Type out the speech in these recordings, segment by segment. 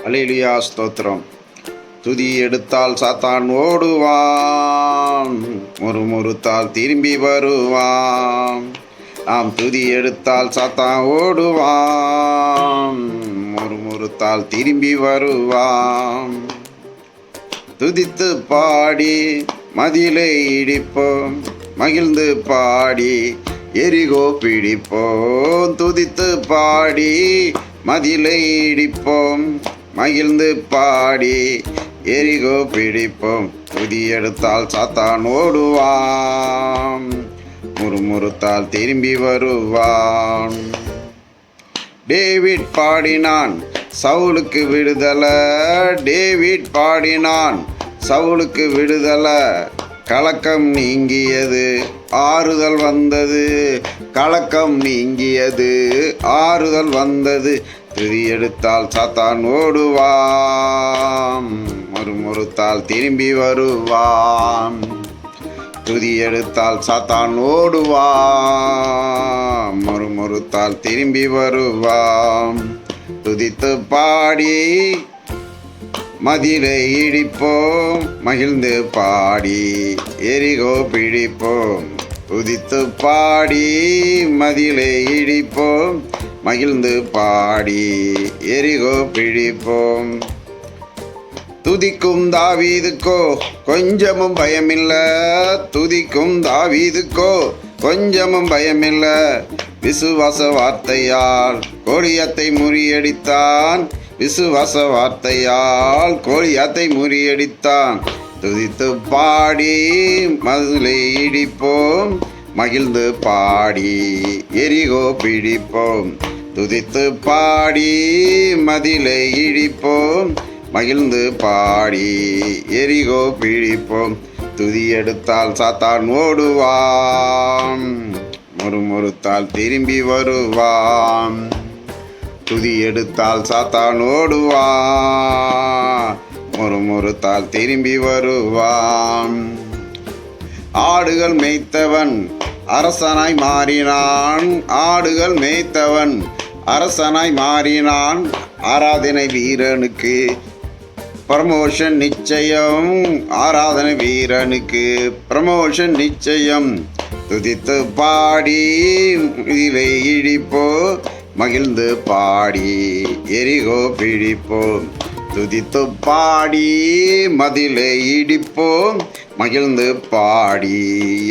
அல்லேலூயா ஸ்தோத்திரம். துதி எடுத்தால் சாத்தான் ஓடுவான், முறுமுறுத்தால் திரும்பி வருவான். நாம் துதி எடுத்தால் சாத்தான் ஓடுவான், முறுமுறுத்தால் திரும்பி வருவான். துதித்து பாடி மதிலை இடிப்போம், மகிழ்ந்து பாடி எரிகோ பிடிப்போம். துதித்து பாடி மதிலை இடிப்போம், மகிழ்ந்து பாடி எரிகோ பிடிப்போம். துதி எடுத்தால் சாத்தான் ஓடுவான், முறுமுறுத்தால் திரும்பி வருவான். டேவிட் பாடினான் சவுலுக்கு விடுதலை, டேவிட் பாடினான் சவுலுக்கு விடுதலை. கலக்கம் நீங்கியது, ஆறுதல் வந்தது. கலக்கம் நீங்கியது, ஆறுதல் வந்தது. துதி எடுத்தால் சாத்தான் ஓடுவான், முறுமுறுத்தால் திரும்பி வருவான். துதி எடுத்தால் சாத்தான் ஓடுவான், முறுமுறுத்தால் திரும்பி வருவான். துதித்து பாடி மதிலை இடிப்போம், மகிழ்ந்து பாடி எரிகோ பிடிப்போம். துதித்து பாடி மதிலை இடிப்போம், மகிழ்ந்து பாடி எரிகோ பிடிப்போம். துதிக்கும் தாவீதுக்கோ கொஞ்சமும் பயமில்ல, துதிக்கும் தாவீதுக்கோ கொஞ்சமும் பயமில்ல. விசுவாச வார்த்தையால் கோலியாத்தை முறியடித்தான், விசுவாச வார்த்தையால் கோலியாத்தை முறியடித்தான். துதித்து பாடி மதிலை இடிப்போம், மகிழ்ந்து பாடி எரிகோ பிடிப்போம். துதித்து பாடி மதிலை இடிப்போம், மகிழ்ந்து பாடி எரிகோ பிடிப்போம். துதி எடுத்தால் சாத்தான் ஓடுவான், முறுமுறுத்தால் திரும்பி வருவான். துதி எடுத்தால் சாத்தான் ஓடுவான், முறுமுறுத்தால் திரும்பி வருவான். ஆடுகள் மேய்த்தவன் அரசனாய் மாறினான், ஆடுகள் மேய்த்தவன் அரசனாய் மாறினான். ஆராதனை வீரனுக்கு ப்ரமோஷன் நிச்சயம், ஆராதனை வீரனுக்கு ப்ரமோஷன் நிச்சயம். துதித்து பாடி மதிலை இடிப்போ, மகிழ்ந்து பாடி எரிகோ பிடிப்போம். துதித்து பாடி மதிலை இடிப்போம், மகிழ்ந்து பாடி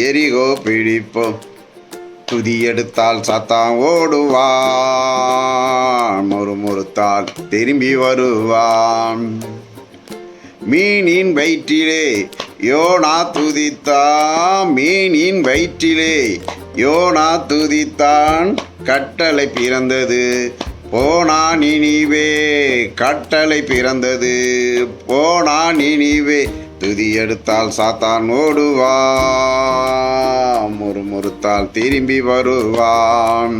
எரிகோ பிடிப்போம். துதி எடுத்தால் சாத்தான் ஓடுவான், முறுமுறுத்தால் திரும்பி வருவான். மீனின் வயிற்றிலே யோனா துதித்தான், மீனின் வயிற்றிலே யோனா துதித்தான். கட்டளை பிறந்தது போனா நினிவே, கட்டளை பிறந்தது போனா நினிவே. துதி எடுத்தால் சாத்தான் ஓடுவான், முறுமுறுத்தால் திரும்பி வருவான்.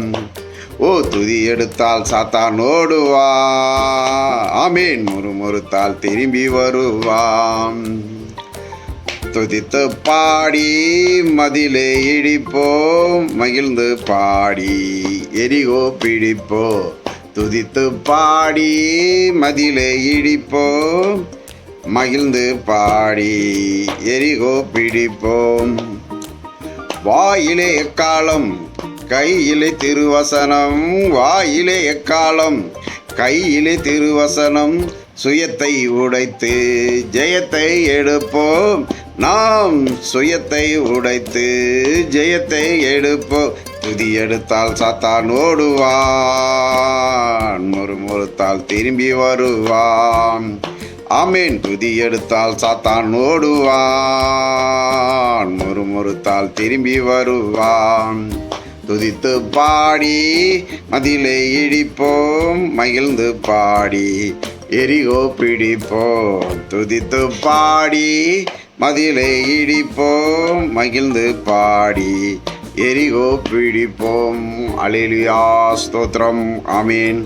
ஓ துதி எடுத்தால் சாத்தான் ஓடுவான், ஆமேன், முறுமுறுத்தால் திரும்பி வருவான். துதித்து பாடி மதிலை இடிப்போம், மகிழ்ந்து பாடி எரிகோ பிடிப்போம். துதித்து பாடி மதிலை இடிப்போம், மகிழ்ந்து பாடி எரிகோ பிடிப்போம். வாயிலே எக்காலம் கையிலே திருவசனம், வாயிலே எக்காலம் கையிலே திருவசனம். சுயத்தை உடைத்து ஜெயத்தை எடுப்போம், நாம் சுயத்தை உடைத்து ஜெயத்தை எடுப்போம். துதி எடுத்தால் சாத்தான் ஓடுவான், முறுமுறுத்தால் திரும்பி வருவான். ஆமேன். துதி எடுத்தால் சாத்தான் ஓடுவான், முறுமுறுத்தால் திரும்பி வருவான். துதித்து பாடி மதிலை இடிப்போம், மகிழ்ந்து பாடி எரிகோ பிடிப்போம். துதித்து பாடி மதிலை இடிப்போம், மகிழ்ந்து பாடி எரிகோ பிடிப்போம். அல்லேலூயா ஸ்தோத்திரம். ஆமீன்.